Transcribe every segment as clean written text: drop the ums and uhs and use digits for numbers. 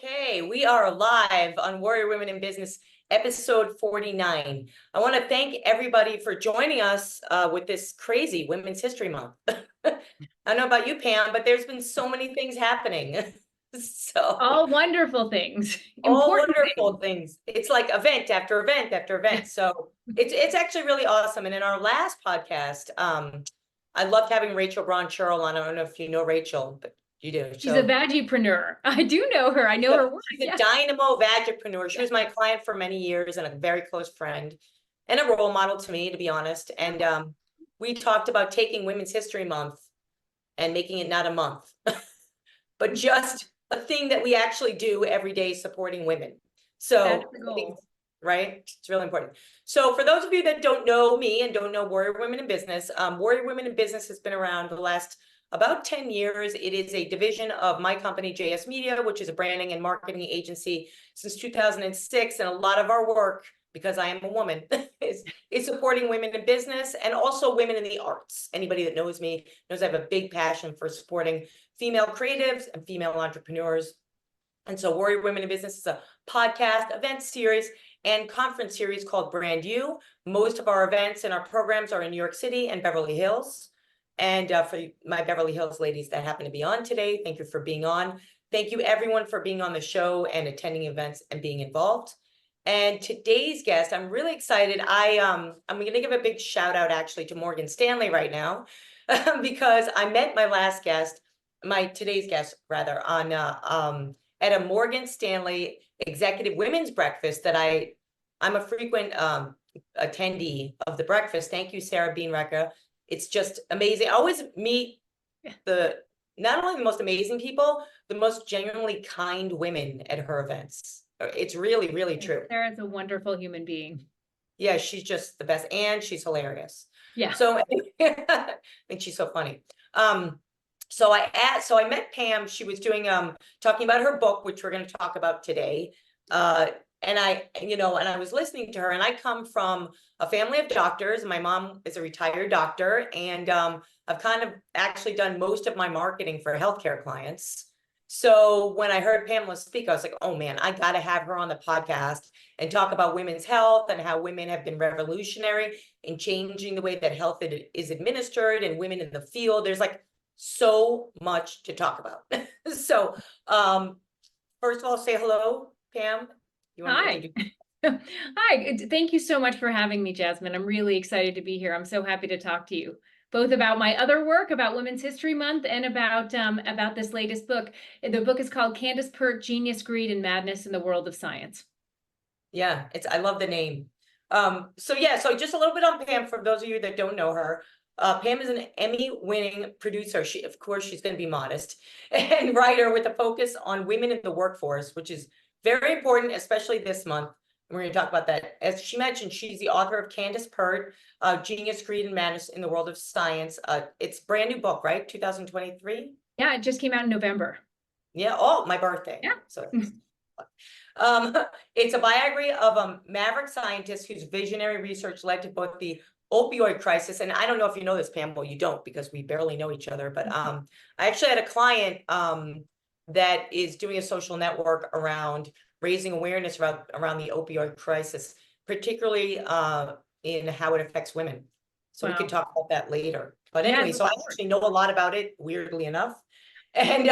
Okay, we are live on Warrior Women in Business, episode 49. I want to thank everybody for joining us with this crazy Women's History Month. I don't know about you, Pam, but there's been so many things happening. All wonderful things. All Important wonderful things. It's like event after event after event. So it's actually really awesome. And in our last podcast, I loved having Rachel Braun-Churl on. I don't know if you know Rachel, but you do. She's a veggiepreneur. I do know her. I know her work. She's a dynamo veggiepreneur. She was my client for many years and a very close friend and a role model to me, to be honest. And we talked about taking Women's History Month and making it not a month, but just a thing that we actually do every day supporting women. So that's the goal. Right? It's really important. So for those of you that don't know me and don't know Warrior Women in Business, Warrior Women in Business has been around the last about 10 years. It is a division of my company, JS Media, which is a branding and marketing agency since 2006. And a lot of our work, because I am a woman, is supporting women in business and also women in the arts. Anybody that knows me knows I have a big passion for supporting female creatives and female entrepreneurs. And so Warrior Women in Business is a podcast, event series, and conference series called Brand You. Most of our events and our programs are in New York City and Beverly Hills. And for my Beverly Hills ladies that happen to be on today, thank you for being on. Thank you everyone for being on the show and attending events and being involved. And today's guest, I'm really excited. I'm going to give a big shout out actually to Morgan Stanley right now because I met today's guest rather, on at a Morgan Stanley executive women's breakfast that I'm a frequent attendee of the breakfast. Thank you, Sarah Bean-Recker. It's just amazing. I always meet not only the most amazing people, the most genuinely kind women at her events. It's really, really true. Sarah's a wonderful human being. Yeah, she's just the best, and she's hilarious. Yeah. So I think she's so funny. So I met Pam. She was doing talking about her book, which we're going to talk about today. And I was listening to her, and I come from a family of doctors. My mom is a retired doctor, and I've kind of actually done most of my marketing for healthcare clients. So when I heard Pamela speak, I was like, oh man, I got to have her on the podcast and talk about women's health and how women have been revolutionary in changing the way that health is administered and women in the field. There's like so much to talk about. So first of all, say hello, Pam. Hi. Hi. Thank you so much for having me, Jasmine. I'm really excited to be here. I'm so happy to talk to you both about my other work, about Women's History Month, and about this latest book. The book is called CANDACE PERT, Genius, Greed, and Madness in the World of Science. Yeah, I love the name. So just a little bit on Pam for those of you that don't know her. Pam is an Emmy-winning producer. Of course, she's going to be modest, and writer with a focus on women in the workforce, which is very important, especially this month. And we're going to talk about that. As she mentioned, she's the author of CANDACE PERT, Genius, Greed, and Madness in the World of Science. It's a brand new book, right? 2023? Yeah, it just came out in November. Yeah. Oh, my birthday. Yeah. So it's a biography of a maverick scientist whose visionary research led to both the opioid crisis. And I don't know if you know this, Pam. Well, you don't, because we barely know each other. But I actually had a client that is doing a social network around raising awareness around the opioid crisis, particularly in how it affects women. So we can talk about that later. But anyway, so I actually know a lot about it, weirdly enough. And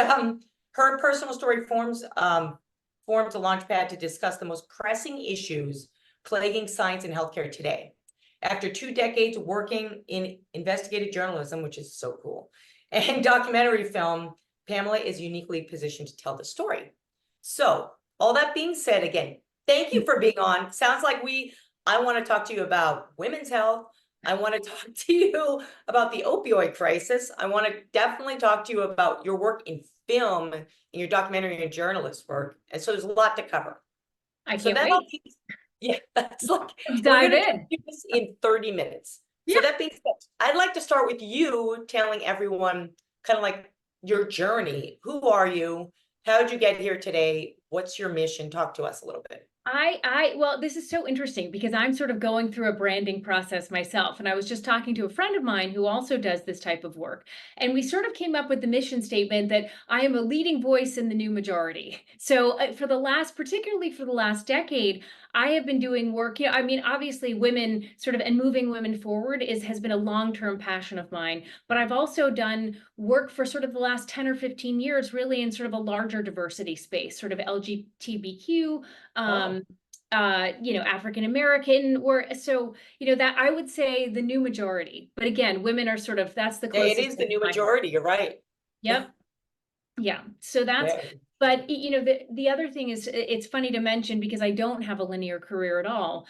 her personal story forms a launchpad to discuss the most pressing issues plaguing science and healthcare today. After 2 decades working in investigative journalism, which is so cool, and documentary film, Pamela is uniquely positioned to tell the story. So all that being said, again, thank you for being on. Sounds like I want to talk to you about women's health. I want to talk to you about the opioid crisis. I want to definitely talk to you about your work in film and your documentary and journalist work. And so there's a lot to cover. I can't wait. Yeah, that's like, dive in. Do this in 30 minutes. Yeah. So that being said, I'd like to start with you telling everyone kind of like your journey. Who are you? How did you get here today? What's your mission? Talk to us a little bit. Well, this is so interesting because I'm sort of going through a branding process myself. And I was just talking to a friend of mine who also does this type of work. And we sort of came up with the mission statement that I am a leading voice in the new majority. So for the last, particularly for the last decade, I have been doing work, I mean, obviously women sort of and moving women forward has been a long-term passion of mine, but I've also done work for sort of the last 10 or 15 years, really in sort of a larger diversity space, sort of LGBTQ, Oh, um, African American, or so, that I would say the new majority. But again, women are sort of, that's the yeah, it closest is the thing to new my heart. majority. You're right. Yep. Yeah. So that's, Yeah. but the other thing is it's funny to mention because I don't have a linear career at all.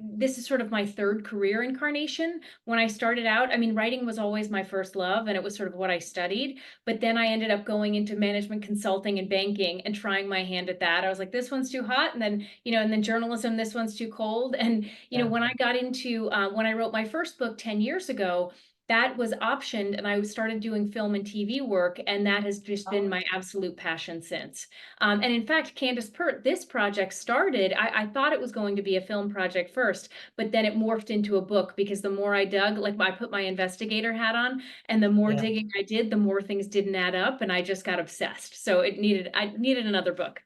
This is sort of my third career incarnation. When I started out, I mean, writing was always my first love and it was sort of what I studied, but then I ended up going into management consulting and banking and trying my hand at that. I was like, this one's too hot. And then journalism, this one's too cold. And, Yeah. when I got into, when I wrote my first book 10 years ago, that was optioned and I started doing film and TV work, and that has just been Oh, my absolute passion since. And in fact, Candace Pert, this project started, I thought it was going to be a film project first, but then it morphed into a book because the more I dug, like I put my investigator hat on, and the more yeah. digging I did, the more things didn't add up, and I just got obsessed. So I needed another book.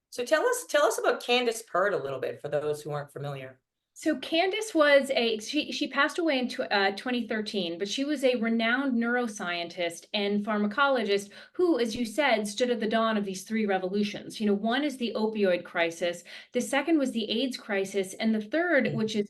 So tell us about Candace Pert a little bit for those who aren't familiar. So Candace was she passed away in 2013, but she was a renowned neuroscientist and pharmacologist who, as you said, stood at the dawn of these three revolutions. One is the opioid crisis, the second was the AIDS crisis, and the third, Mm. which is,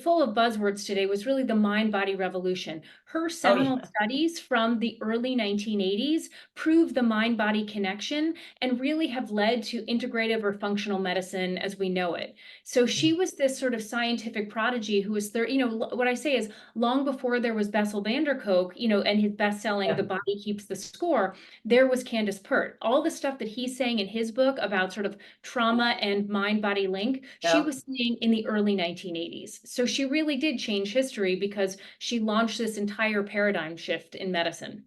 full of buzzwords today, was really the mind-body revolution. Her Oh seminal yeah. studies from the early 1980s prove the mind-body connection and really have led to integrative or functional medicine as we know it. So she Mm. was this sort of scientific prodigy who was there, what I say is long before there was Bessel van der Kolk, and his best-selling Yeah. The Body Keeps the Score, there was Candace Pert. All the stuff that he's saying in his book about sort of trauma and mind-body link, she Yeah. was saying in the early 1980s. So she really did change history because she launched this entire paradigm shift in medicine.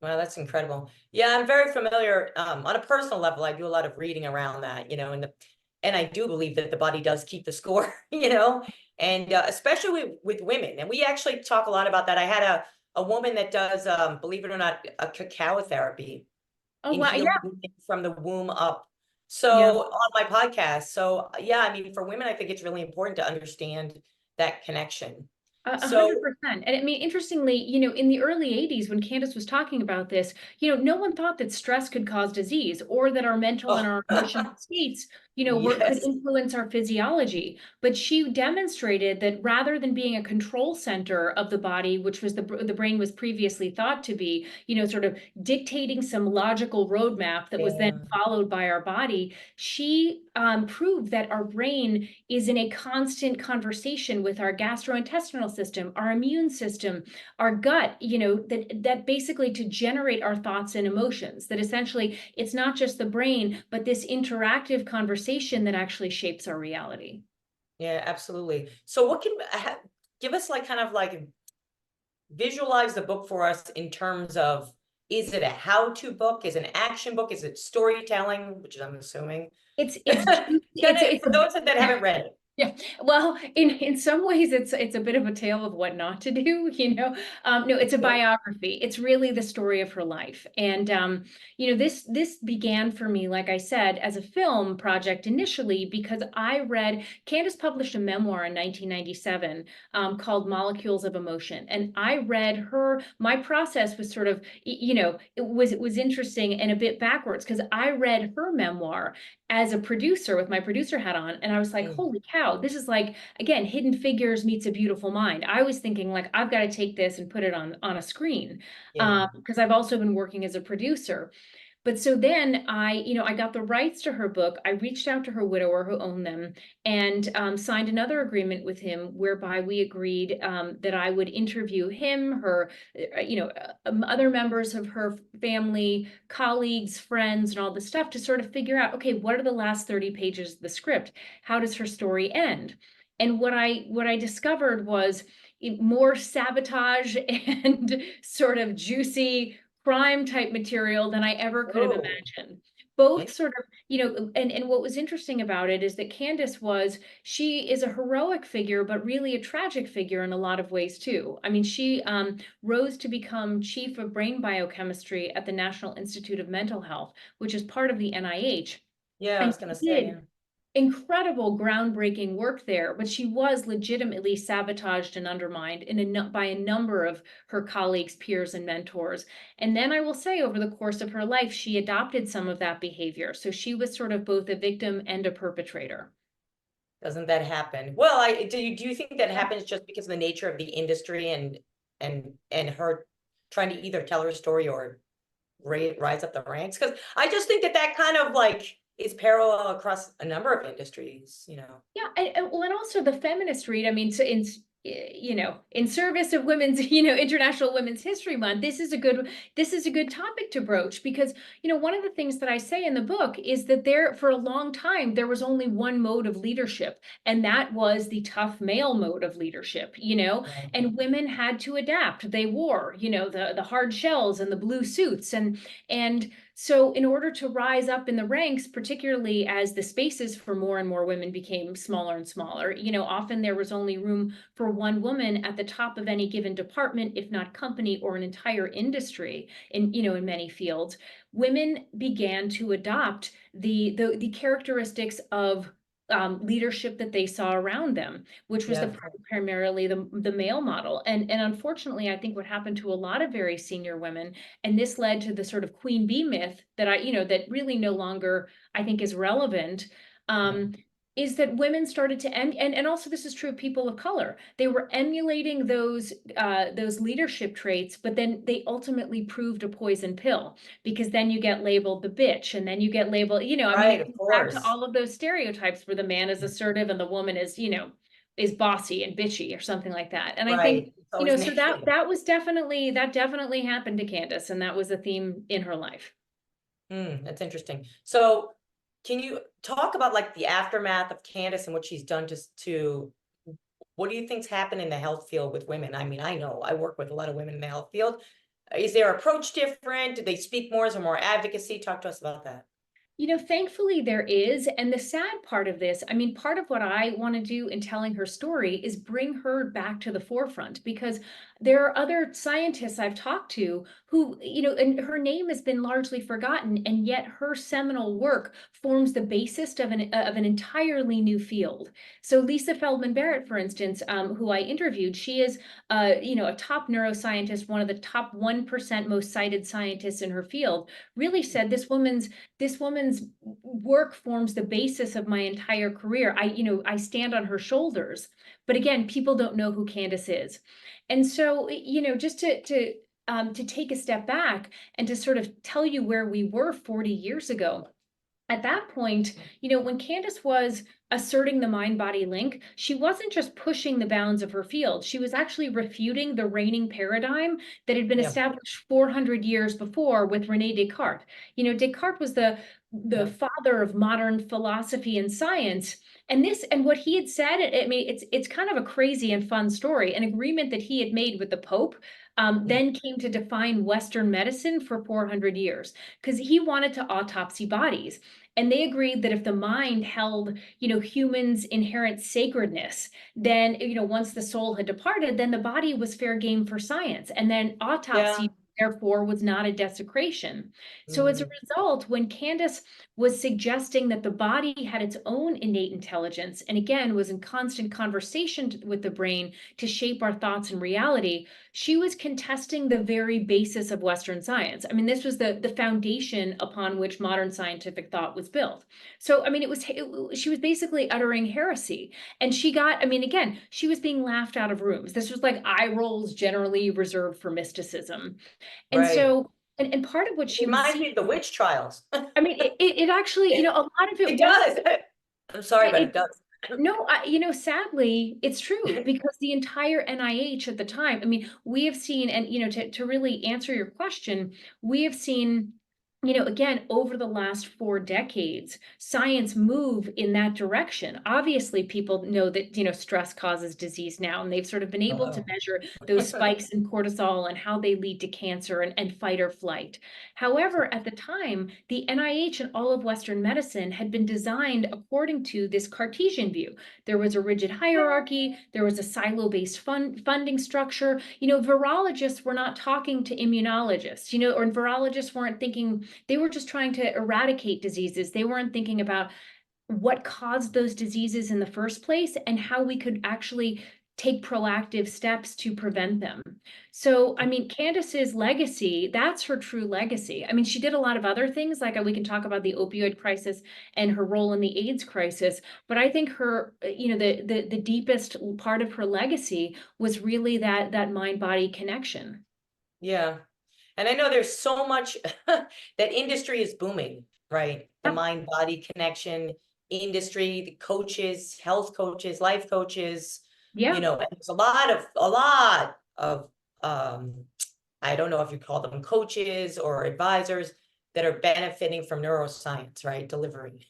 Wow, that's incredible. Yeah, I'm very familiar. On a personal level, I do a lot of reading around that, and I do believe that the body does keep the score, and especially with women. And we actually talk a lot about that. I had a woman that does, believe it or not, a cacao therapy Oh, in wow. Yeah. healing women from the womb up. Yeah. So on my podcast. So yeah, I mean, for women, I think it's really important to understand that connection. A hundred So, percent. And I mean, interestingly, in the early 80s, when Candace was talking about this, no one thought that stress could cause disease or that our mental and oh, our emotional states, could yes, influence our physiology. But she demonstrated that rather than being a control center of the body, which was the brain was previously thought to be, sort of dictating some logical roadmap that was then yeah. followed by our body, she proved that our brain is in a constant conversation with our gastrointestinal system, our immune system, our gut, that basically to generate our thoughts and emotions, that essentially it's not just the brain, but this interactive conversation that actually shapes our reality. Yeah, absolutely. So what give us like kind of like visualize the book for us in terms of, is it a how-to book? Is it an action book? Is it storytelling, which I'm assuming? It's it's For those that haven't read it. Yeah, well, in some ways, it's a bit of a tale of what not to do. No, it's a Yeah. biography. It's really the story of her life, and this began for me, like I said, as a film project initially because I read Candace published a memoir in 1997 called Molecules of Emotion, and I read her. My process was sort of, it was interesting and a bit backwards because I read her memoir as a producer with my producer hat on, and I was like, Mm, holy cow, this is like, again, Hidden Figures meets A Beautiful Mind. I was thinking like, I've got to take this and put it on a screen, yeah. because I've also been working as a producer. But so then I got the rights to her book. I reached out to her widower who owned them and signed another agreement with him whereby we agreed that I would interview him, her, other members of her family, colleagues, friends, and all this stuff to sort of figure out, okay, what are the last 30 pages of the script? How does her story end? And what I discovered was more sabotage and sort of juicy crime type material than I ever could have Oh, imagined. both sort of, and what was interesting about it is that she is a heroic figure, but really a tragic figure in a lot of ways too. I mean, she rose to become chief of brain biochemistry at the National Institute of Mental Health, which is part of the NIH. Yeah, I And was gonna she say, did incredible groundbreaking work there, but she was legitimately sabotaged and undermined by a number of her colleagues, peers, and mentors. And then I will say, over the course of her life, she adopted some of that behavior. So she was sort of both a victim and a perpetrator. doesn't that happen? Well, do you think that happens just because of the nature of the industry and her trying to either tell her story or rise up the ranks? Because I just think that that kind of like is parallel across a number of industries, you know. Yeah, well, and also the feminist read. I mean, so in service of women's, International Women's History Month, this is a good topic to broach because, one of the things that I say in the book is that for a long time there was only one mode of leadership, and that was the tough male mode of leadership, Right. and women had to adapt. They wore, the hard shells and the blue suits, and so in order to rise up in the ranks, particularly as the spaces for more and more women became smaller and smaller, often there was only room for one woman at the top of any given department, if not company or an entire industry in many fields. Women began to adopt the characteristics of leadership that they saw around them, which was Yeah. primarily the male model. And unfortunately, I think what happened to a lot of very senior women, and this led to the sort of queen bee myth that really no longer, I think, is relevant, is that women started to and also this is true of people of color. They were emulating those leadership traits, but then they ultimately proved a poison pill, because then you get labeled the bitch, and then you get labeled, I mean, Right, it of comes back to course. all of those stereotypes where the man is assertive and the woman is bossy and bitchy or something like that. And I think, Right. It's always so that negative. that definitely happened to Candace, and that was a theme in her life. That's interesting. So can you talk about like the aftermath of Candace and what she's done to what do you think's happened in the health field with women? I mean, I know I work with a lot of women in the health field. Is their approach different? Do they speak more? Is there more advocacy? Talk to us about that. Thankfully there is. And the sad part of this, I mean, part of what I want to do in telling her story is bring her back to the forefront, because there are other scientists I've talked to who, and her name has been largely forgotten, and yet her seminal work forms the basis of an entirely new field. So Lisa Feldman Barrett, for instance, who I interviewed, she is, a top neuroscientist, one of the top 1% most cited scientists in her field, really said this woman's work forms the basis of my entire career. I stand on her shoulders. But again, people don't know who Candace is. And so, just to take a step back and to sort of tell you where we were 40 years ago. At that point, when Candace was asserting the mind-body link, she wasn't just pushing the bounds of her field. She was actually refuting the reigning paradigm that had been Yeah. established 400 years before with René Descartes. Descartes was the Yeah. father of modern philosophy and science. And what he had said, I mean, it's kind of a crazy and fun story. An agreement that he had made with the Pope then came to define Western medicine for 400 years, because he wanted to autopsy bodies. And they agreed that if the mind held, humans' inherent sacredness, then, once the soul had departed, then the body was fair game for science. And then Yeah. autopsy, therefore, was not a desecration. So as a Mhm. result, when Candace was suggesting that the body had its own innate intelligence, and again, was in constant conversation with the brain to shape our thoughts and reality, she was contesting the very basis of Western science. I mean, this was the foundation upon which modern scientific thought was built. So, I mean, she was basically uttering heresy. And I mean, again, she was being laughed out of rooms. This was like eye rolls generally reserved for mysticism. And Right. so, and part of what It she was reminds seeing, me of the witch trials. I mean, it actually, a lot of it It was, does. I'm sorry, but it, it does. no, sadly, it's true, because the entire NIH at the time, I mean, we have seen, and to really answer your question, we have seen again, over the last 4 decades, science move in that direction. Obviously, people know that, stress causes disease now, and they've sort of been able to Oh. measure those spikes in cortisol and how they lead to cancer and fight or flight. However, at the time, the NIH and all of Western medicine had been designed according to this Cartesian view. There was a rigid hierarchy, there was a silo-based funding structure. Virologists were not talking to immunologists, or virologists weren't thinking, they were just trying to eradicate diseases. They weren't thinking about what caused those diseases in the first place and how we could actually take proactive steps to prevent them. So, I mean, Candace's legacy, that's her true legacy. I mean, she did a lot of other things, like we can talk about the opioid crisis and her role in the AIDS crisis, but I think her, the deepest part of her legacy was really that mind-body connection. Yeah. And I know there's so much that industry is booming, right? The Yep. mind-body connection industry, the coaches, health coaches, life coaches, Yeah. and there's a lot of I don't know if you call them coaches or advisors that are benefiting from neuroscience, right? Delivering.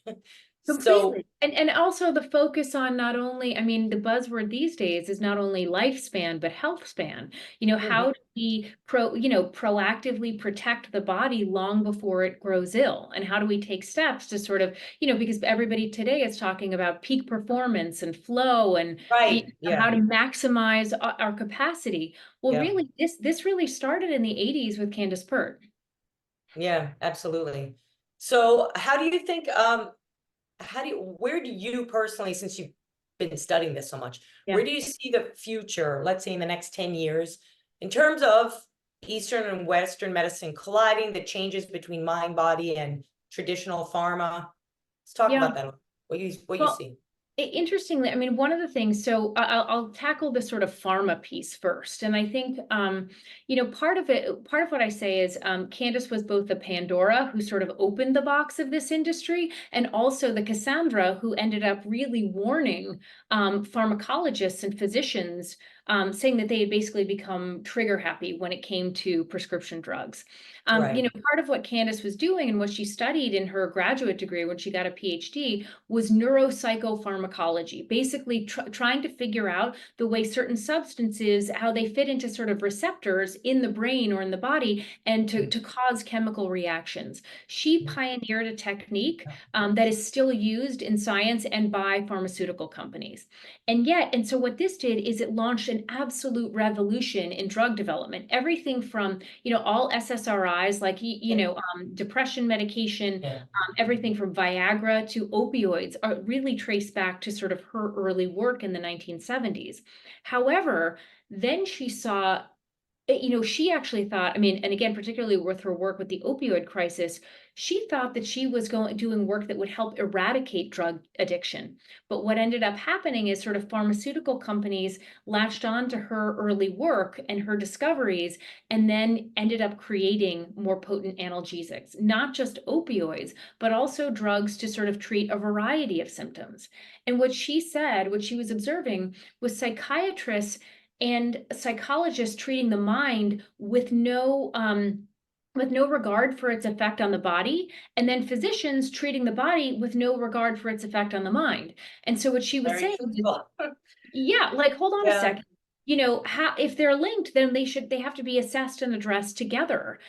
So Completely. And also the focus on not only, I mean, the buzzword these days is not only lifespan, but health span. mhm, How do we proactively protect the body long before it grows ill? And how do we take steps to sort of, because everybody today is talking about peak performance and flow and right. Yeah. how to maximize our capacity. Well, Yeah. really, this really started in the 80s with Candace Pert. Yeah, absolutely. So where do you personally, since you've been studying this so much, Yeah. where do you see the future, let's say in the next 10 years, in terms of Eastern and Western medicine colliding, the changes between mind, body, and traditional pharma? Let's talk Yeah. about that. What you Well, see. interestingly, I mean, one of the things, so I'll tackle the sort of pharma piece first. And I think, part of what I say is Candace was both the Pandora who sort of opened the box of this industry, and also the Cassandra who ended up really warning pharmacologists and physicians, saying that they had basically become trigger happy when it came to prescription drugs. Right. Part of what Candace was doing and what she studied in her graduate degree when she got a PhD was neuropsychopharmacology, basically trying to figure out the way certain substances, how they fit into sort of receptors in the brain or in the body, and to cause chemical reactions. She pioneered a technique that is still used in science and by pharmaceutical companies. And so what this did is it launched an absolute revolution in drug development. Everything from, all SSRIs, like, depression medication, Yeah. everything from Viagra to opioids are really traced back to sort of her early work in the 1970s. However, then she saw, she actually thought, I mean, and again, particularly with her work with the opioid crisis, she thought that she was doing work that would help eradicate drug addiction. But what ended up happening is sort of pharmaceutical companies latched on to her early work and her discoveries, and then ended up creating more potent analgesics, not just opioids, but also drugs to sort of treat a variety of symptoms. And what she said, what she was observing, was psychiatrists and psychologists treating the mind with no regard for its effect on the body, and then physicians treating the body with no regard for its effect on the mind. And so what she was Very saying is, truthful. yeah, like, hold on a Yeah. second. How, if they're linked, then they have to be assessed and addressed together.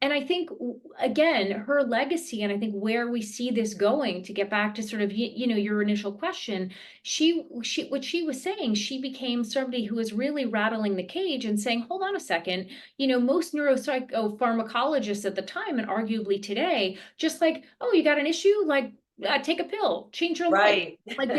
And I think, again, her legacy, and I think where we see this going, to get back to sort of, your initial question, what she was saying, she became somebody who was really rattling the cage and saying, hold on a second, most neuropsychopharmacologists at the time, and arguably today, just like, oh, you got an issue? Like, take a pill, change your life. Right. Like,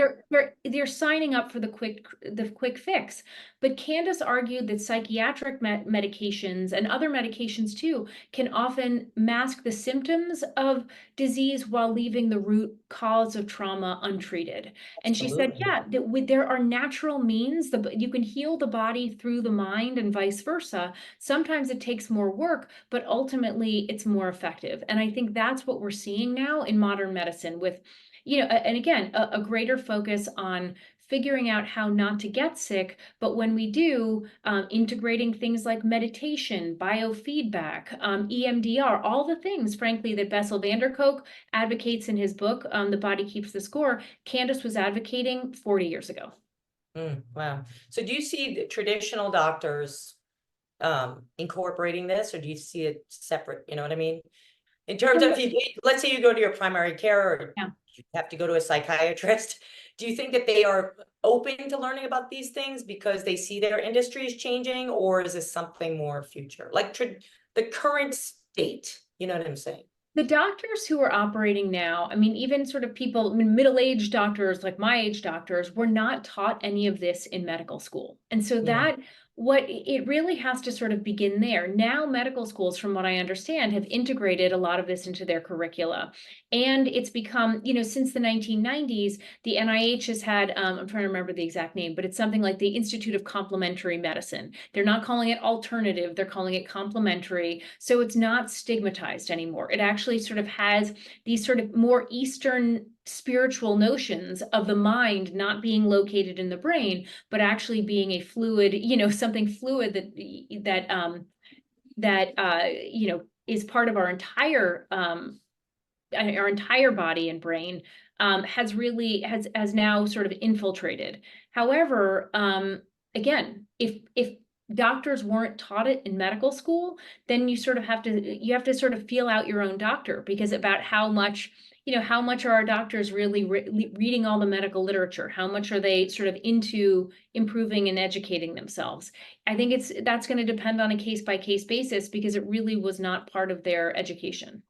they're signing up for the quick fix. But Candace argued that psychiatric medications and other medications too can often mask the symptoms of disease while leaving the root cause of trauma untreated. And she said, Absolutely. yeah, there are natural means that you can heal the body through the mind and vice versa. Sometimes it takes more work, but ultimately it's more effective. And I think that's what we're seeing now in modern medicine with, and again, a greater focus on figuring out how not to get sick, but when we do, integrating things like meditation, biofeedback, EMDR, all the things, frankly, that Bessel van der Kolk advocates in his book, The Body Keeps the Score, Candace was advocating 40 years ago. Wow. So do you see the traditional doctors incorporating this, or do you see it separate? You know what I mean? In terms of, let's say you go to your primary care, or Yeah. you have to go to a psychiatrist, do you think that they are open to learning about these things because they see their industries changing, or is this something more future, like the current state? You know what I'm saying? The doctors who are operating now, I mean, even sort of people, I mean, middle-aged doctors, like my age doctors, were not taught any of this in medical school. And so that, what it really has to sort of begin there. Now, medical schools, from what I understand, have integrated a lot of this into their curricula. And it's become, you know, since the 1990s, the NIH has had, I'm trying to remember the exact name, but it's something like the Institute of Complementary Medicine. They're not calling it alternative, they're calling it complementary. So it's not stigmatized anymore. It actually sort of has these sort of more Eastern spiritual notions of the mind not being located in the brain, but actually being a fluid, you know, something fluid that you know, is part of our entire body and brain, has really has now sort of infiltrated. However, again, if doctors weren't taught it in medical school, then you have to sort of feel out your own doctor, because about how much, you know, how much are our doctors really reading all the medical literature? How much are they sort of into improving and educating themselves? I think that's going to depend on a case by case basis, because it really was not part of their education.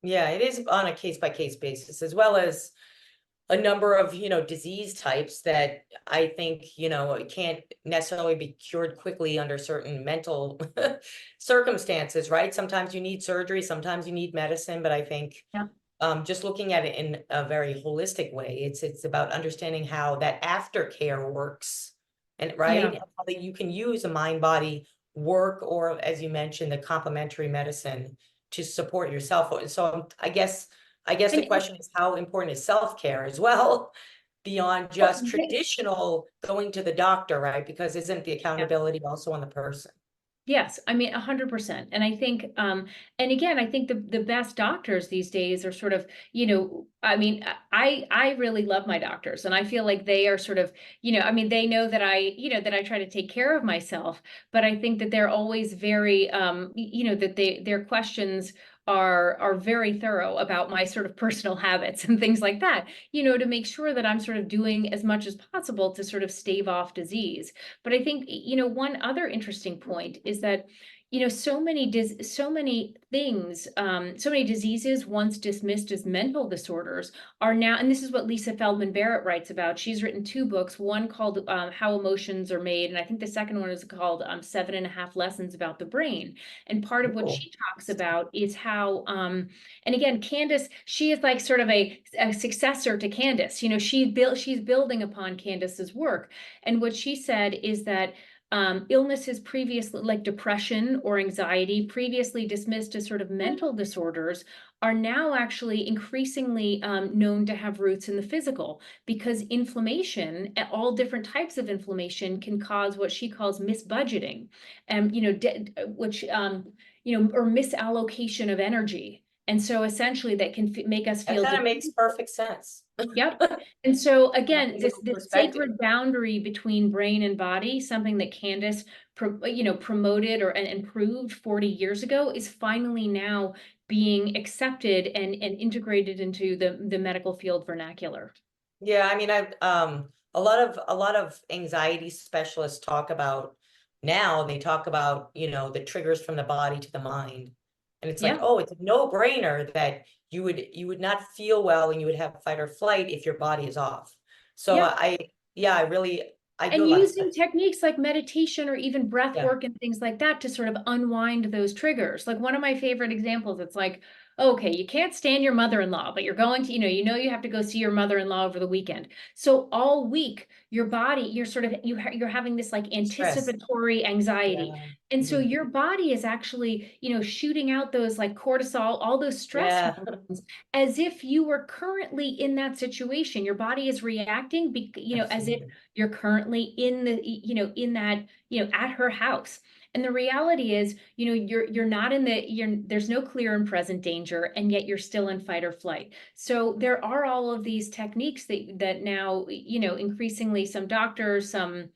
Yeah, it is on a case by case basis, as well as a number of, you know, disease types that I think, you know, it can't necessarily be cured quickly under certain mental circumstances, right? Sometimes you need surgery, sometimes you need medicine, but I think Yeah. just looking at it in a very holistic way, it's about understanding how that aftercare works, and right, Yeah. and how that you can use a mind body work, or as you mentioned, the complementary medicine to support yourself. So I guess the And question is, how important is self-care as well, beyond just traditional going to the doctor, right? Because isn't the yeah. accountability also on the person? Yes, I mean 100%. And I think, and again, I think the best doctors these days are sort of, you know, I mean, I really love my doctors, and I feel like they are sort of, you know, I mean, they know that you know, that I try to take care of myself, but I think that they're always very, you know, that their questions are very thorough about my sort of personal habits and things like that, you know, to make sure that I'm sort of doing as much as possible to sort of stave off disease. But I think, you know, one other interesting point is that, you know, so many things, so many diseases once dismissed as mental disorders are now, and this is what Lisa Feldman Barrett writes about. She's written two books, one called How Emotions Are Made, and I think the second one is called 7.5 Lessons About the Brain. And part of what Cool. she talks about is how, and again, Candace, she is like sort of a successor to Candace. You know, she's building upon Candace's work. And what she said is that illnesses previously, like depression or anxiety, previously dismissed as sort of mental disorders, are now actually increasingly known to have roots in the physical, because inflammation, all different types of inflammation, can cause what she calls misbudgeting, and you know, which you know, or misallocation of energy. And so essentially that can make us That feel kind of makes perfect sense. Yep. And so again, this Physical this perspective. sacred boundary between brain and body, something that Candace you know, promoted and improved 40 years ago, is finally now being accepted and integrated into the medical field vernacular. Yeah, I mean, a lot of anxiety specialists talk about, now they talk about, you know, the triggers from the body to the mind. And it's like, Yeah. oh, it's a no-brainer that you would not feel well, and you would have fight or flight if your body is off. So Yeah. yeah, I do And a lot of using stuff. techniques like meditation or even breath Yeah. work and things like that to sort of unwind those triggers. Like one of my favorite examples, it's like, okay, you can't stand your mother-in-law, but you're going to, you have to go see your mother-in-law over the weekend. So all week, your body, you're sort of, you're having this like Stress. anticipatory anxiety. Yeah. And so Mhm. your body is actually, shooting out those like cortisol, all those stress Yeah. hormones, as if you were currently in that situation. Your body is reacting, as if Absolutely. you're currently in the, in that, at her house. And the reality is, you're not in there's no clear and present danger, and yet you're still in fight or flight. So there are all of these techniques that now, increasingly some doctors, some,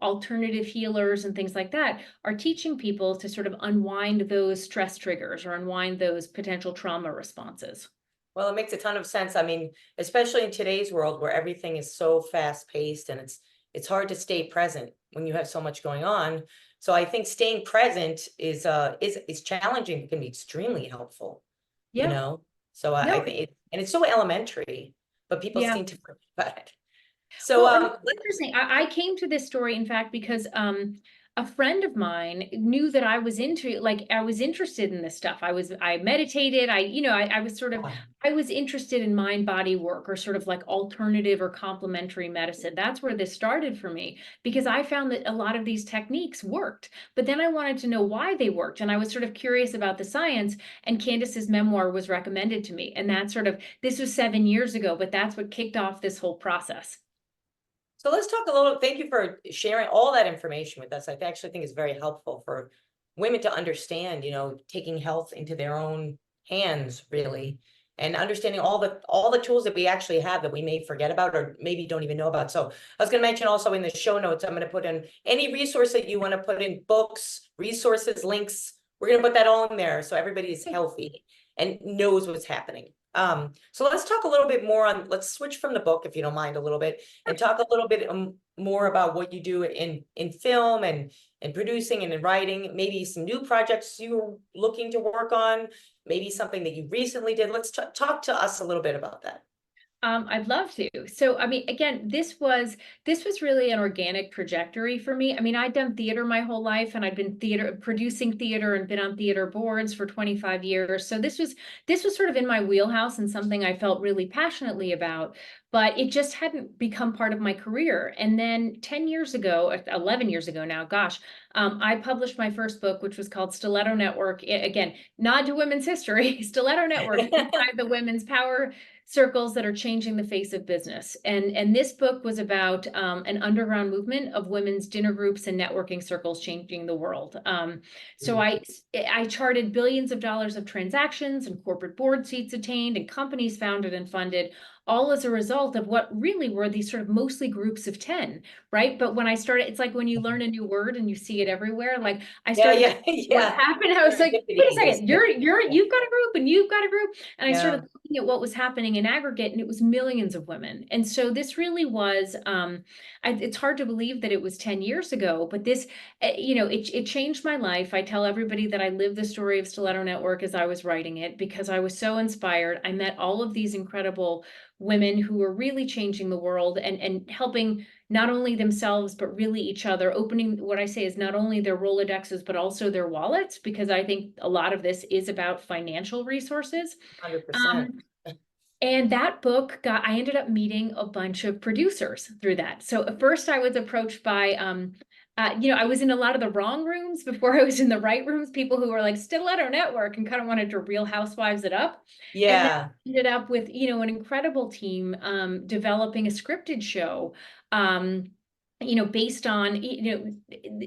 alternative healers and things like that are teaching people to sort of unwind those stress triggers or unwind those potential trauma responses. Well, it makes a ton of sense. I mean, especially in today's world where everything is so fast paced and it's hard to stay present when you have so much going on. So I think staying present is challenging, can be extremely helpful, you Yeah. know? So I No, think and it's so elementary, but people yeah. seem to forget about it. So Well, and it's interesting. I came to this story, in fact, because a friend of mine knew that I was like, I was interested in this stuff. I meditated. I was sort of, wow, I was interested in mind body work, or sort of like alternative or complementary medicine. That's where this started for me, because I found that a lot of these techniques worked. But then I wanted to know why they worked. And I was sort of curious about the science, and Candace's memoir was recommended to me. And that sort of, this was 7 years ago, but that's what kicked off this whole process. so let's talk a little, thank you for sharing all that information with us. I actually think it's very helpful for women to understand, taking health into their own hands, really, and understanding all the tools that we actually have that we may forget about or maybe don't even know about. So I was going to mention also in the show notes, I'm going to put in any resource that you want to put in, books, resources, links. We're going to put that all in there so everybody is healthy and knows what's happening. So let's talk a little bit more on, let's switch from the book, if you don't mind, a little bit, and talk a little bit more about what you do in film and producing and in writing, maybe some new projects you're looking to work on, maybe something that you recently did. Let's talk to us a little bit about that. I'd love to. So, I mean, again, this was really an organic trajectory for me. I mean, I'd done theater my whole life, and I'd been producing theater and been on theater boards for 25 years. So this was sort of in my wheelhouse and something I felt really passionately about, but it just hadn't become part of my career. And then 10 years ago, 11 years ago now, gosh, I published my first book, which was called Stiletto Network. Again, nod to women's history. Stiletto Network, Inside the Women's Power Circles That Are Changing the Face of Business. And this book was about an underground movement of women's dinner groups and networking circles changing the world. So Mm. I charted billions of dollars of transactions and corporate board seats attained and companies founded and funded, all as a result of what really were these sort of mostly groups of 10, right? But when I started, it's like when you learn a new word and you see it everywhere. Like I Yeah, started to yeah, what yeah. happened. I was like, wait a Serendipity, they second, say. Yeah, you've got a group and you've got a group. And I yeah, started looking at what was happening in aggregate, and it was millions of women. And so this really was, it's hard to believe that it was 10 years ago, but this, it changed my life. I tell everybody that I lived the story of Stiletto Network as I was writing it, because I was so inspired. I met all of these incredible women who were really changing the world and helping not only themselves, but really each other, opening what I say is not only their Rolodexes, but also their wallets, because I think a lot of this is about financial resources. 100%. Um, and that book I ended up meeting a bunch of producers through that. So at first I was approached by, I was in a lot of the wrong rooms before I was in the right rooms, people who were like Stiletto Network and kind of wanted to Real Housewives it up. And then Yeah, ended up with, an incredible team developing a scripted show. Um, based on,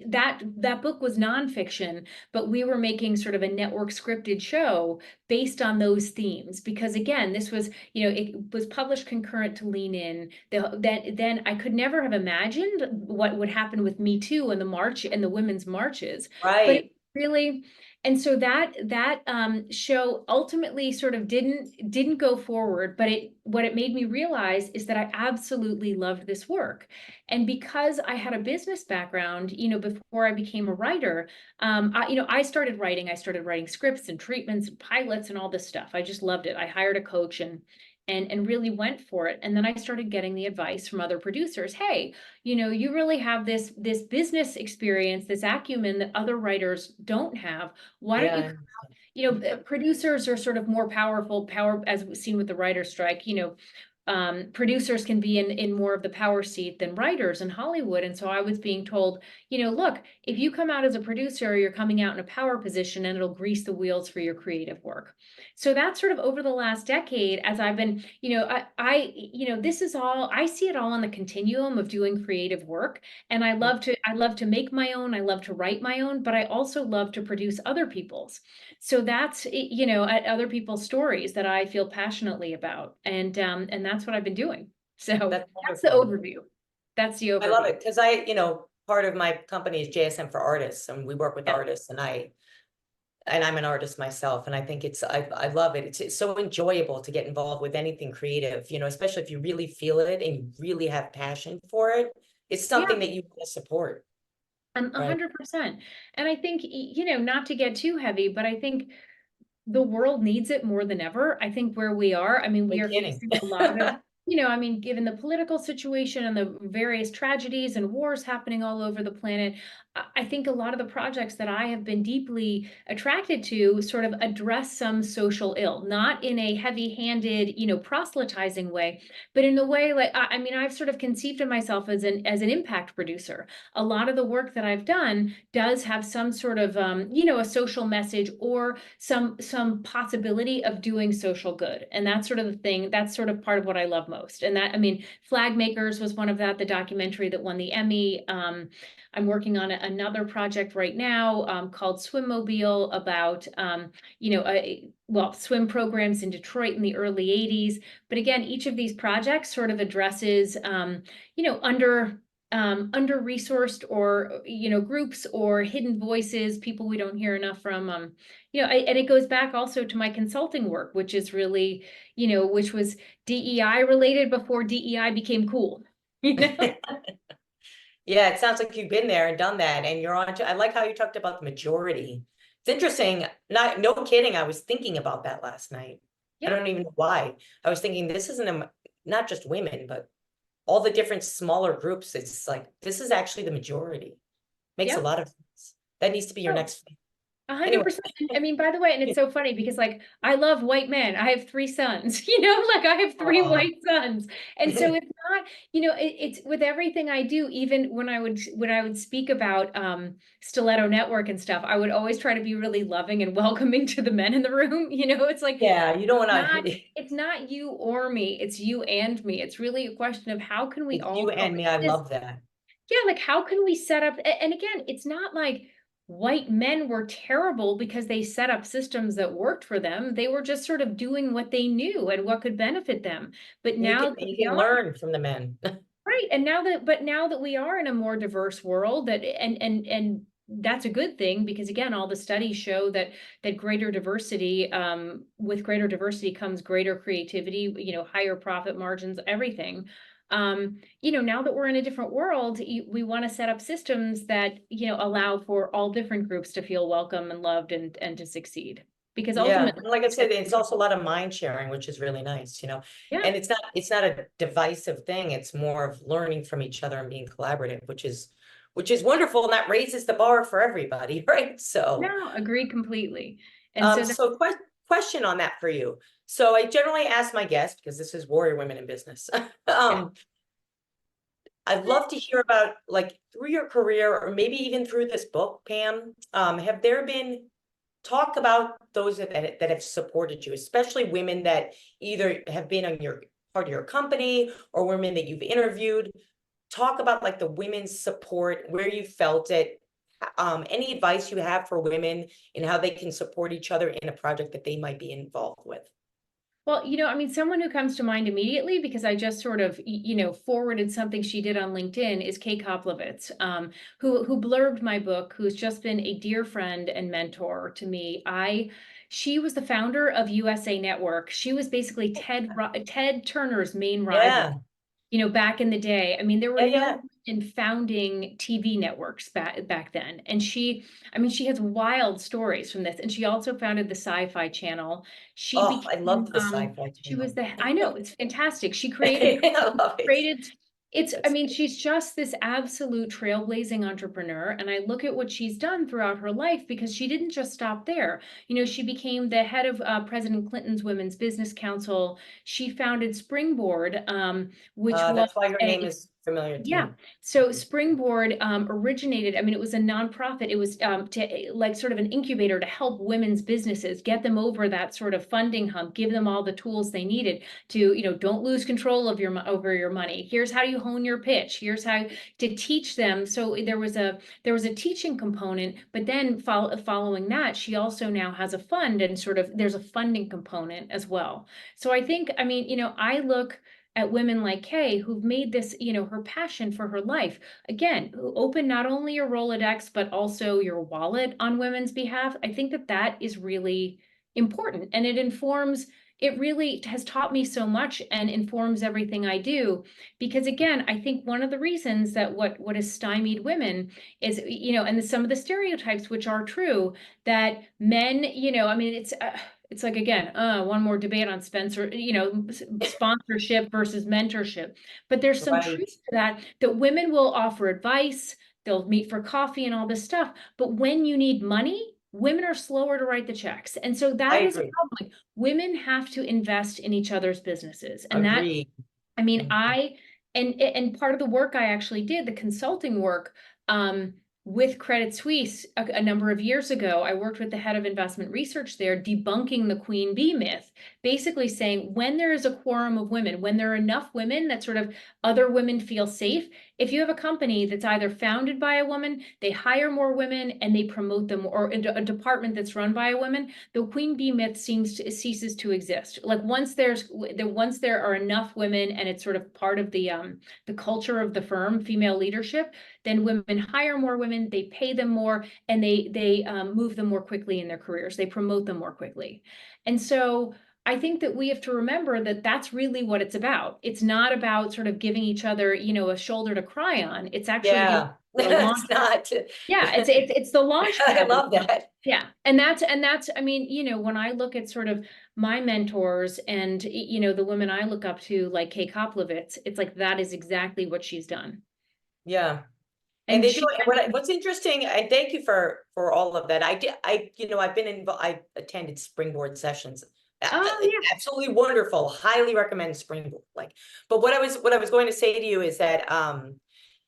that book was nonfiction, but we were making sort of a network scripted show based on those themes. Because again, this was, it was published concurrent to Lean In. Then I could never have imagined what would happen with Me Too and the march and the women's marches. But it right. really, and so that show ultimately sort of didn't go forward. But what it made me realize is that I absolutely loved this work. And because I had a business background, before I became a writer, I started writing. I started writing scripts and treatments and pilots and all this stuff. I just loved it. I hired a coach and really went for it. And then I started getting the advice from other producers. Hey, you really have this business experience, this acumen that other writers don't have. Why don't you Yeah. producers are sort of more power, as we've seen with the writer's strike, producers can be in more of the power seat than writers in Hollywood. And so I was being told, look, if you come out as a producer, you're coming out in a power position and it'll grease the wheels for your creative work. So that's sort of over the last decade, as I've been, this is all, I see it all on the continuum of doing creative work. And I love to make my own, I love to write my own, but I also love to produce other people's. So that's, other people's stories that I feel passionately about. And that's what I've been doing. So that's the wonderful. overview. That's the overview. I love it because part of my company is JSM for artists, and we work with artists, and I'm an artist myself, and I think I love it. It's so enjoyable to get involved with anything creative, especially if you really feel it and you really have passion for it. It's something that you want to support. 100%. And I think, not to get too heavy, but I think the world needs it more than ever. I think where we are, we are facing a lot of, given the political situation and the various tragedies and wars happening all over the planet, I think a lot of the projects that I have been deeply attracted to sort of address some social ill, not in a heavy-handed, proselytizing way, but in a way like, I've sort of conceived of myself as an impact producer. A lot of the work that I've done does have some sort of, a social message or some possibility of doing social good. And that's sort of the thing, that's sort of part of what I love most. And that, Flag Makers was one of the documentary that won the Emmy. I'm working on another project right now called Swimmobile about, swim programs in Detroit in the early 80s. But again, each of these projects sort of addresses, under-resourced or, groups or hidden voices, people we don't hear enough from. And it goes back also to my consulting work, which is really, which was DEI related before DEI became cool. Yeah, it sounds like you've been there and done that, and you're on to, I like how you talked about the majority. It's interesting, no kidding, I was thinking about that last night. I don't even know why. I was thinking this isn't not just women, but all the different smaller groups. It's like, this is actually the majority. Makes a lot of sense. That needs to be your next 100%. By the way, and it's so funny because I love white men. I have 3 sons, I have 3 white sons. And so it's not, it's with everything I do, even when I would speak about Stiletto Network and stuff, I would always try to be really loving and welcoming to the men in the room. It's like, yeah, you don't want to, it's not you or me, it's you and me. It's really a question of how can we all you and me. I love that. Yeah, how can we set up, and again, it's not like white men were terrible because they set up systems that worked for them. They were just sort of doing what they knew and what could benefit them. But now you can learn from the men. Right. And now that we are in a more diverse world, that and that's a good thing, because again, all the studies show that greater diversity, with greater diversity comes greater creativity, higher profit margins, everything. Now that we're in a different world, we want to set up systems that, allow for all different groups to feel welcome and loved and to succeed. Because ultimately, like I said, it's also a lot of mind sharing, which is really nice, and it's not a divisive thing. It's more of learning from each other and being collaborative, which is wonderful. And that raises the bar for everybody, right? So no, agree completely. And so question on that for you. So I generally ask my guests, because this is Warrior Women in Business. I'd love to hear about, through your career, or maybe even through this book, Pam, have there been talk about those that have supported you, especially women that either have been on your part of your company or women that you've interviewed. Talk about the women's support, where you felt it, any advice you have for women and how they can support each other in a project that they might be involved with. Well, someone who comes to mind immediately, because I just sort of, forwarded something she did on LinkedIn, is Kay Koplovitz, who blurbed my book, who's just been a dear friend and mentor to me. She was the founder of USA Network. She was basically Ted Turner's main rival. Back in the day. There were no in founding TV networks back then. And she has wild stories from this. And she also founded the Sci-Fi Channel. I love the Sci-Fi Channel. She was I know, it's fantastic. She created, I mean, she's just this absolute trailblazing entrepreneur. And I look at what she's done throughout her life because she didn't just stop there. You know, she became the head of President Clinton's Women's Business Council. She founded Springboard, which was That's why her name a is familiar to yeah. me. So Springboard originated, I mean, it was a nonprofit. It was to like sort of an incubator to help women's businesses, get them over that sort of funding hump, give them all the tools they needed to, you know, don't lose control of over your money. Here's how you hone your pitch. Here's how to teach them. So there was a teaching component, but then following that, she also now has a fund and sort of there's a funding component as well. So I think, I mean, you know, I look at women like Kay who've made this, you know, her passion for her life. Again, who open not only your Rolodex, but also your wallet on women's behalf. I think that that is really important and it really has taught me so much and informs everything I do. Because again, I think one of the reasons that what has stymied women is, you know, and some of the stereotypes, which are true, that men, you know, I mean, it's like, again, one more debate on Spencer, you know, sponsorship versus mentorship. But there's some Right. truth to that women will offer advice, they'll meet for coffee and all this stuff. But when you need money, women are slower to write the checks. And so I that is a agree. problem. Like, women have to invest in each other's businesses. And that, Agree. I mean, Mhm. and part of the work I actually did, the consulting work, with Credit Suisse a number of years ago, I worked with the head of investment research there, debunking the queen bee myth, basically saying when there is a quorum of women, when there are enough women that sort of other women feel safe, if you have a company that's either founded by a woman, they hire more women and they promote them, or a department that's run by a woman, the queen bee myth ceases to exist. Like once there are enough women and it's sort of part of the culture of the firm, female leadership, then women hire more women, they pay them more, and they move them more quickly in their careers. They promote them more quickly. And so I think that we have to remember that that's really what it's about. It's not about sort of giving each other, you know, a shoulder to cry on. It's actually giving Yeah, a launch. it's not. Yeah, it's the launch I pad. love that. Yeah. And that's, I mean, you know, when I look at sort of my mentors and, you know, the women I look up to, like Kay Koplovitz, it's like that is exactly what she's done. Yeah. And And they do, she, and what's interesting, and thank you for all of that. You know, I've been involved, I attended Springboard sessions. oh Absolutely wonderful. Highly recommend Springboard. Like, but what I was going to say to you is that,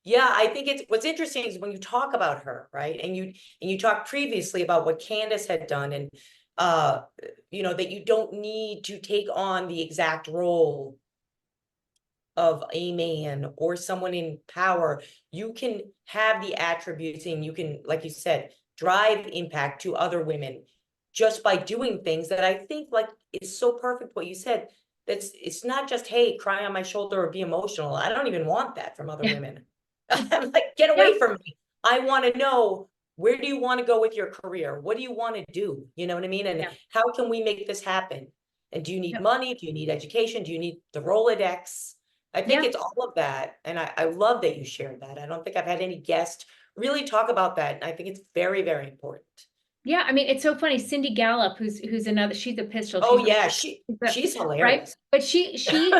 yeah, I think what's interesting is when you talk about her, right? And you talked previously about what Candace had done, and uh, you know, that you don't need to take on the exact role of a man or someone in power. You can have the attributes and you can, like you said, drive impact to other women just by doing things that I think like is so perfect what you said. It's not just, hey, cry on my shoulder or be emotional. I don't even want that from other yeah. women. I'm like, get Yeah. away from me. I want to know, where do you want to go with your career? What do you want to do? You know what I mean? And Yeah. how can we make this happen? And do you need Yeah. money? Do you need education? Do you need the Rolodex? I think Yeah. it's all of that. And I love that you shared that. I don't think I've had any guest really talk about that. And I think it's very, very important. Yeah, I mean, it's so funny. Cindy Gallup, who's another, she's a pistol. Oh She's yeah, the, she's right. hilarious. But she She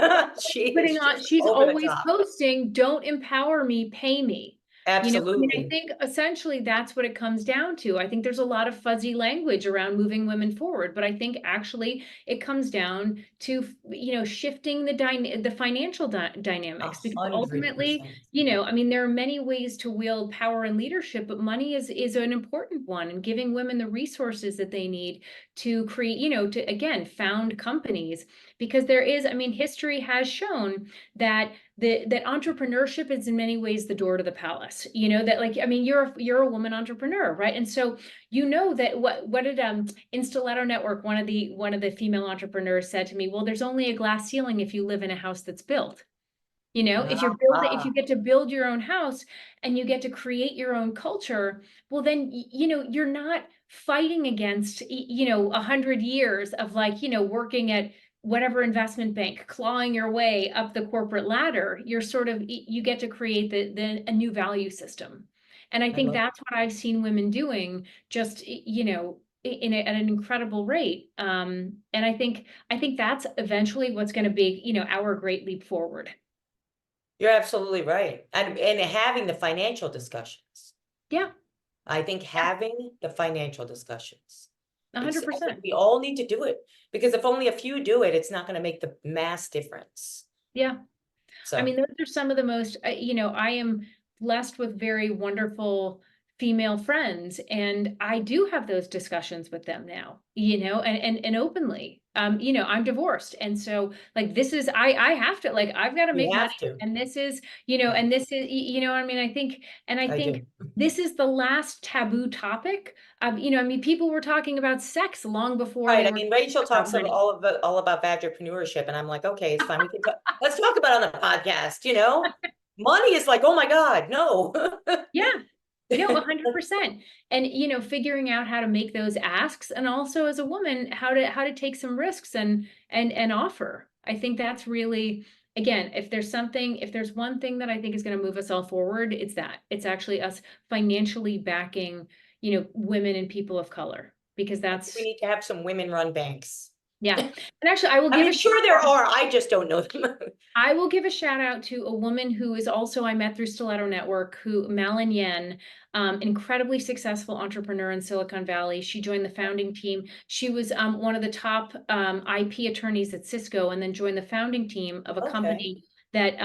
putting is on, just she's over the always top. posting, don't empower me, pay me. You know, I mean, I Absolutely. think essentially that's what it comes down to. I think there's a lot of fuzzy language around moving women forward, but I think actually it comes down to, you know, shifting the financial dynamics, because ultimately, 100%. you know, I mean, there are many ways to wield power and leadership, but money is an important one, and giving women the resources that they need to create, you know, to again found companies, because there is, I mean, history has shown that that entrepreneurship is in many ways the door to the palace. You know, that like, I mean, you're a woman entrepreneur, right? And so you know that what did in Stiletto Network, one of the female entrepreneurs said to me, well, there's only a glass ceiling if you live in a house that's built. You know, if you Ah, get to build your own house and you get to create your own culture, well, then, you know, you're not fighting against, you know, 100 years of like, you know, working at whatever investment bank, clawing your way up the corporate ladder. You're sort of, you get to create a new value system. And I I think love that's what I've seen women doing, just, you know, at an incredible rate. And I think that's eventually what's going to be, you know, our great leap forward. You're absolutely right. And having the financial discussions. Yeah, I think having the financial discussions. I think 100%. we all need to do it, because if only a few do it, it's not gonna make the mass difference. Yeah. I So, mean, those are some of the most, I am blessed with very wonderful female friends, and I do have those discussions with them now, and openly. I'm divorced, and so like this is I have to like I've got to we make money, have to. and this is, Yeah, and this is, I mean, I I think do. this is the last taboo topic. I mean, people were talking about sex long before Right, they I were mean, Rachel about talks of money. all about vaginapreneurship, and I'm like, okay, it's fine, we can talk, let's talk about it on the podcast, you know? Money is like, oh my God, no. Yeah. No, 100%. And figuring out how to make those asks, and also as a woman, how to take some risks and offer. I think that's really, again, if there's one thing that I think is going to move us all forward, it's that. It's actually us financially backing, women and people of color, because I think we that's, need to have some women-run banks. yeah. And actually, I will I give mean, a shout sure there out. are, I just don't know them. I will give a shout out to a woman who is also I met through Stiletto Network, who Malin Yen, incredibly successful entrepreneur in Silicon Valley. She joined the founding team. She was one of the top IP attorneys at Cisco, and then joined the founding team of a Okay. company that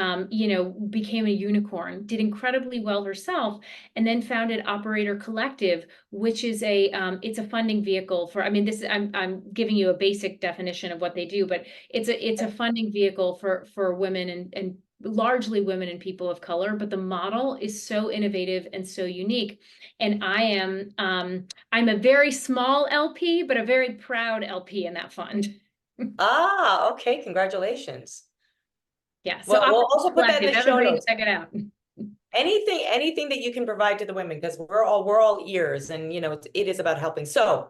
became a unicorn, did incredibly well herself, and then founded Operator Collective, which is it's a funding vehicle for, I mean, this is I'm giving you a basic definition of what they do, but it's a funding vehicle for women and largely women and people of color, but the model is so innovative and so unique. And I'm a very small LP, but a very proud LP in that fund. Ah, okay, congratulations. Yeah, so Well, we'll Operator also put that in Collective, the show everybody notes. check it out. Anything that you can provide to the women, because we're all ears, and it is about helping. So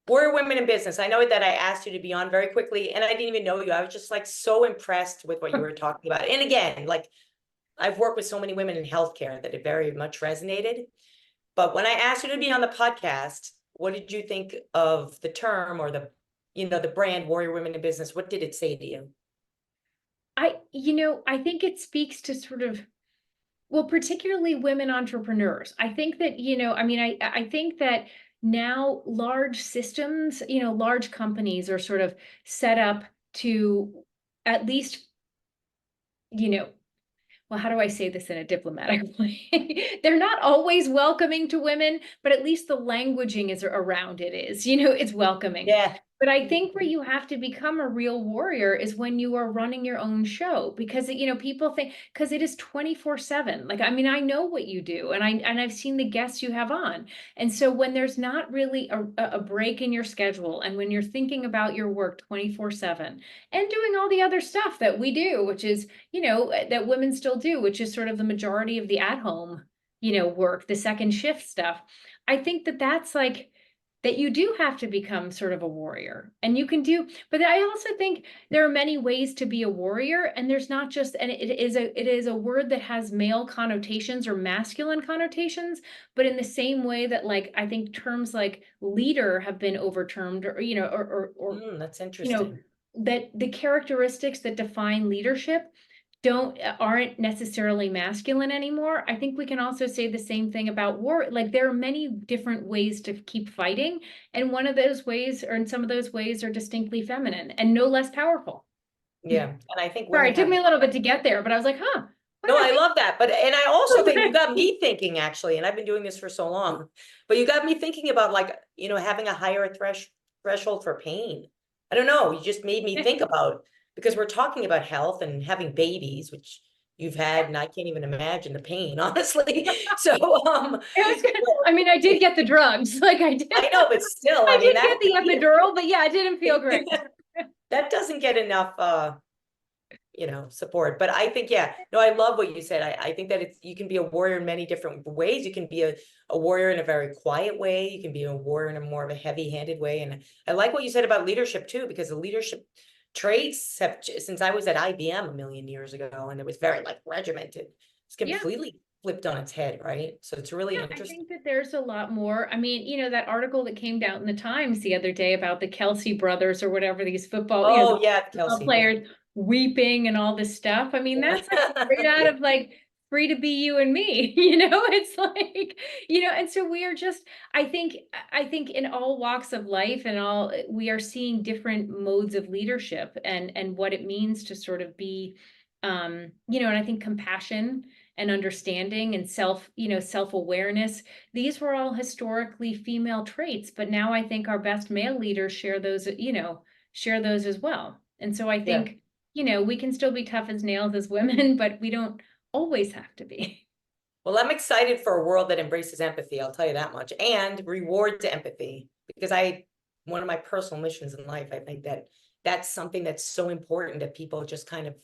we're women in business. I know that I asked you to be on very quickly, and I didn't even know you. I was just like so impressed with what you were talking about. And again, like I've worked with so many women in healthcare that it very much resonated. But when I asked you to be on the podcast, what did you think of the term, or the brand Warrior Women in Business? What did it say to you? I think it speaks to sort of, well, particularly women entrepreneurs. I think that, I mean, I think that now large systems, large companies are sort of set up to at least, you know, well, how do I say this in a diplomatic way? They're not always welcoming to women, but at least the languaging is around it is, it's welcoming. Yeah. But I think where you have to become a real warrior is when you are running your own show, because people think, because it is 24/7. Like, I mean, I know what you do, and I've seen the guests you have on. And so when there's not really a break in your schedule, and when you're thinking about your work 24/7 and doing all the other stuff that we do, which is, that women still do, which is sort of the majority of the at-home, work, the second shift stuff. I think that that's like, that you do have to become sort of a warrior, and you can do, but I also think there are many ways to be a warrior, and there's not just, and it is a word that has male connotations or masculine connotations, but in the same way that, like, I think terms like leader have been overtermed, or That's you know, interesting. that the characteristics that define leadership aren't necessarily masculine anymore. I think we can also say the same thing about war. Like, there are many different ways to keep fighting, and one of those ways, or in some of those ways, are distinctly feminine and no less powerful. Yeah, and I think Sorry, women it took have. me a little bit to get there, but I was like, what No, do I I think? love that. And I also think you got me thinking, actually, and I've been doing this for so long, but you got me thinking about, like, having a higher threshold for pain. I don't know, you just made me think about, because we're talking about health and having babies, which you've had, and I can't even imagine the pain, honestly. So, I mean, I did get the drugs. Like, I did. I know, but still, I I mean, did get the epidural, but yeah, it didn't feel great. that doesn't get enough support. But I think, yeah, no, I love what you said. I think that you can be a warrior in many different ways. You can be a warrior in a very quiet way. You can be a warrior in a more of a heavy-handed way. And I like what you said about leadership too, because the leadership traits have, since I was at IBM a million years ago, and it was very like regimented, it's Yeah. completely flipped on its head, right? So it's really Yeah, I interesting. think that there's a lot more. I mean, that article that came out in the Times the other day about the Kelsey brothers or whatever, these football, the Oh yeah, football Kelsey, yeah. players. weeping and all this stuff. I mean, that's like straight out Yeah. of like Free to Be You and Me, it's like, and so we are just, I think in all walks of life and all, we are seeing different modes of leadership and what it means to sort of be, and I think compassion and understanding and self-awareness, these were all historically female traits, but now I think our best male leaders share those as well. And so I Yeah. think, we can still be tough as nails as women, but we don't always have to be. Well, I'm excited for a world that embraces empathy, I'll tell you that much, and rewards empathy, because one of my personal missions in life, I think that that's something that's so important that people just kind of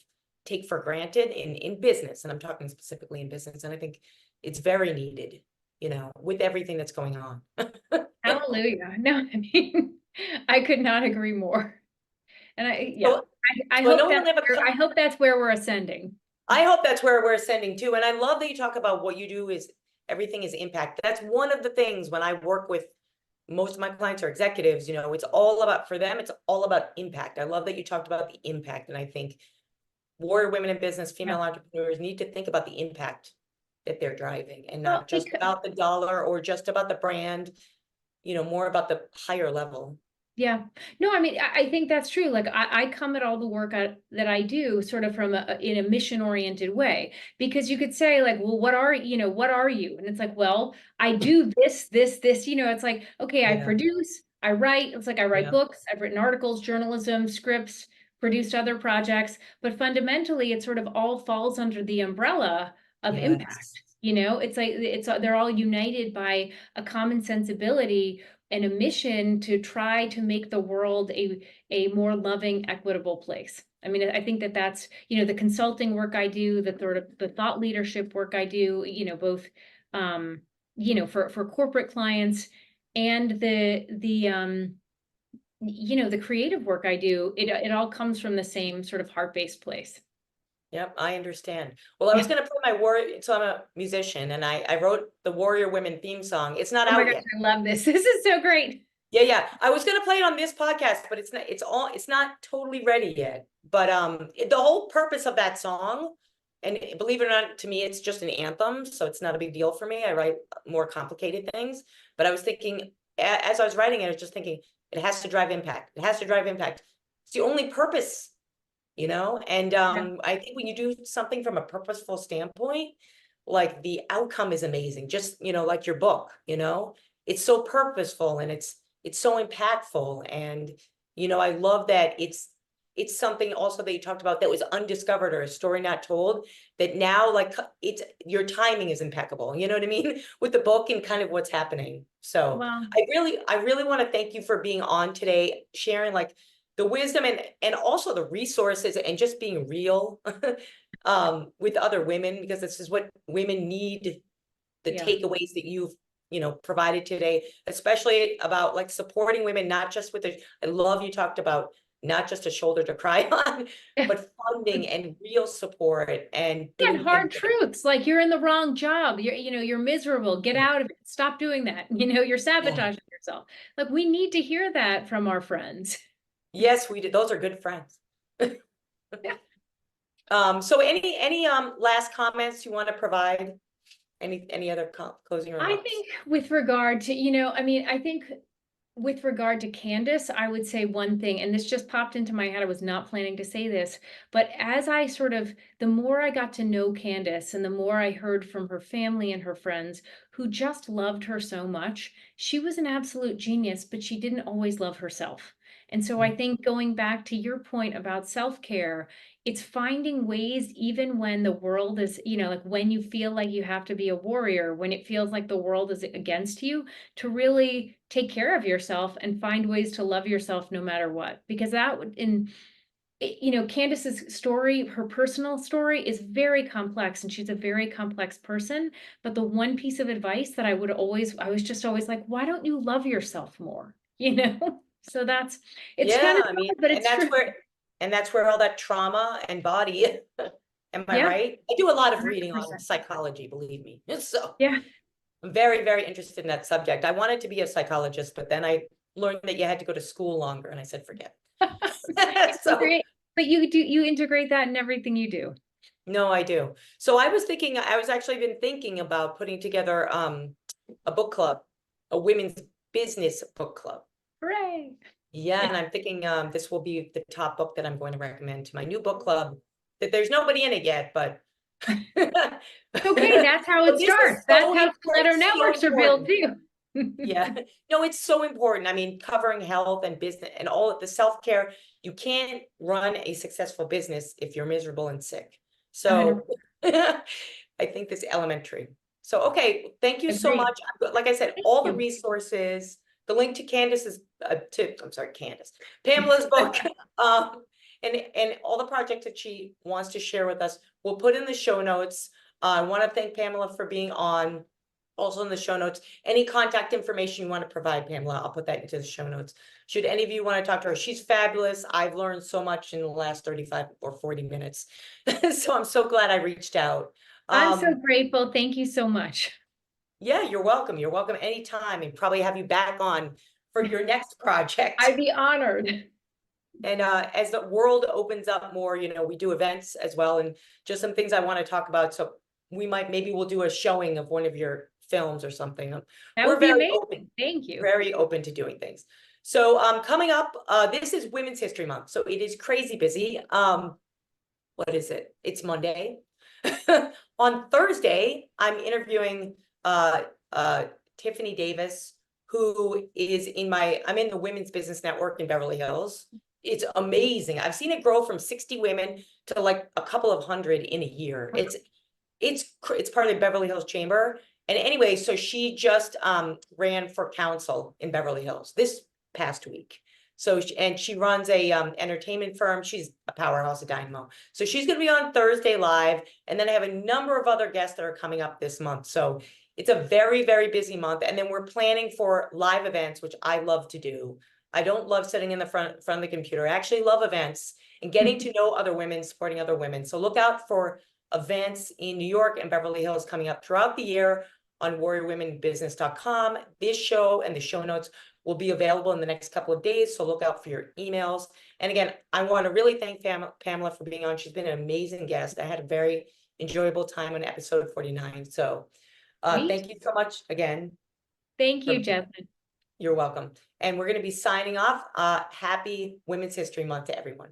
take for granted in business. And I'm talking specifically in business. And I think it's very needed, with everything that's going on. Hallelujah. No, I mean, I could not agree more. And So, I so I hope know we only have I hope that's where we're ascending. I hope that's where we're ascending to. And I love that you talk about what you do is everything is impact. That's one of the things when I work with most of my clients are executives, it's all about, for them, it's all about impact. I love that you talked about the impact. And I think warrior women in business, female Yeah. entrepreneurs need to think about the impact that they're driving and Well, not just about the dollar or just about the brand, more about the higher level. yeah. No, I mean, I think that's true. Like I come at all the work that I do sort of from in a mission oriented way, because you could say like, well, what are you? And it's like, well, I do this, it's like, okay, I Yeah, produce, I write, it's like I write yeah, books, I've written articles, journalism, scripts, produced other projects, but fundamentally it sort of all falls under the umbrella of yes. impact. It's like they're all united by a common sensibility and a mission to try to make the world a more loving, equitable place. I mean, I think that's, the consulting work I do, the sort of the thought leadership work I do, both, for corporate clients and the creative work I do, it all comes from the same sort of heart-based place. Yep, I understand. Well, I was going to play my warrior. So I'm a musician and I wrote the Warrior Women theme song. It's not Oh my out gosh, yet. I love this. This is so great. Yeah, yeah. I was gonna play it on this podcast, but it's not totally ready yet. But the whole purpose of that song, and believe it or not, to me, it's just an anthem, so it's not a big deal for me. I write more complicated things. But I was thinking, as I was writing it, I was just thinking, it has to drive impact. It has to drive impact. It's the only purpose, And Yeah. I think when you do something from a purposeful standpoint, like the outcome is amazing. Just, like your book, it's so purposeful and it's so impactful. And, I love that it's something also that you talked about that was undiscovered or a story not told, that now like your timing is impeccable. You know what I mean? With the book and kind of what's happening. So Well, I really want to thank you for being on today, sharing like the wisdom and also the resources and just being real with other women, because this is what women need, the yeah. takeaways that you've provided today, especially about like supporting women, not just with I love you talked about not just a shoulder to cry on, but funding and real support and And doing hard things truths, like you're in the wrong job, you're miserable, get out of it, stop doing that, you're yeah. sabotaging yourself. Like we need to hear that from our friends. Yes, we did. Those are good friends. Yeah. So any last comments you want to provide? Any other closing I remarks? think with regard to, I think with regard to Candace, I would say one thing, and this just popped into my head. I was not planning to say this, but as I the more I got to know Candace and the more I heard from her family and her friends who just loved her so much, she was an absolute genius, but she didn't always love herself. And so I think going back to your point about self-care, it's finding ways, even when the world is, like when you feel like you have to be a warrior, when it feels like the world is against you, to really take care of yourself and find ways to love yourself no matter what. Because that would, Candace's story, her personal story is very complex and she's a very complex person. But the one piece of advice that I was just always like, why don't you love yourself more? So it's kind Yeah, of I mean, hard, but it's true. and that's where all that trauma and body, am I Yeah, right? I do a lot of reading on 100%. psychology, believe me. So Yeah. I'm very, very interested in that subject. I wanted to be a psychologist, but then I learned that you had to go to school longer and I said, forget. It's a So great But you integrate that in everything you do. No, I do. So I was thinking, I was actually been thinking about putting together a book club, a women's business book club. Hooray. Yeah, and I'm thinking this will be the top book that I'm going to recommend to my new book club. That there's nobody in it yet, but Okay, that's how it But this is starts. That's so how stiletto it's so networks are built important. too. Yeah, no, it's so important. I mean, covering health and business and all of the self-care. You can't run a successful business if you're miserable and sick. So I think this elementary. So, okay, thank you so Agreed. much. Like I said, Thank all the you. resources, the link to Candace's, I'm sorry, Pamela's book, and all the projects that she wants to share with us, we'll put in the show notes. I want to thank Pamela for being on. Also in the show notes, any contact information you want to provide, Pamela, I'll put that into the show notes. Should any of you want to talk to her, she's fabulous. I've learned so much in the last 35 or 40 minutes. So I'm so glad I reached out. I'm so grateful. Thank you so much. Yeah, you're welcome. You're welcome anytime, and probably have you back on for your next project. I'd be honored. And as the world opens up more, we do events as well, and just some things I want to talk about. So maybe we'll do a showing of one of your films or something. That We're would be very amazing. open, Thank you. very open to doing things. So coming up, this is Women's History Month, so it is crazy busy. What is it? It's Monday. On Thursday, I'm interviewing Tiffany Davis, who is I'm in the Women's Business Network in Beverly Hills. It's amazing. I've seen it grow from 60 women to like a couple of hundred in a year. It's part of the Beverly Hills Chamber. And anyway, so she just ran for council in Beverly Hills this past week. So she runs a entertainment firm. She's a powerhouse, a dynamo. So she's going to be on Thursday live, and then I have a number of other guests that are coming up this month. So it's a very, very busy month, and then we're planning for live events, which I love to do. I don't love sitting in the front of the computer. I actually love events and getting to know other women, supporting other women. So look out for events in New York and Beverly Hills coming up throughout the year on warriorwomenbusiness.com. This show and the show notes will be available in the next couple of days, so look out for your emails. And again, I want to really thank Pamela for being on. She's been an amazing guest. I had a very enjoyable time on episode 49. So thank you so much again. Thank you, Jasmine. You're welcome. And we're going to be signing off. Happy Women's History Month to everyone.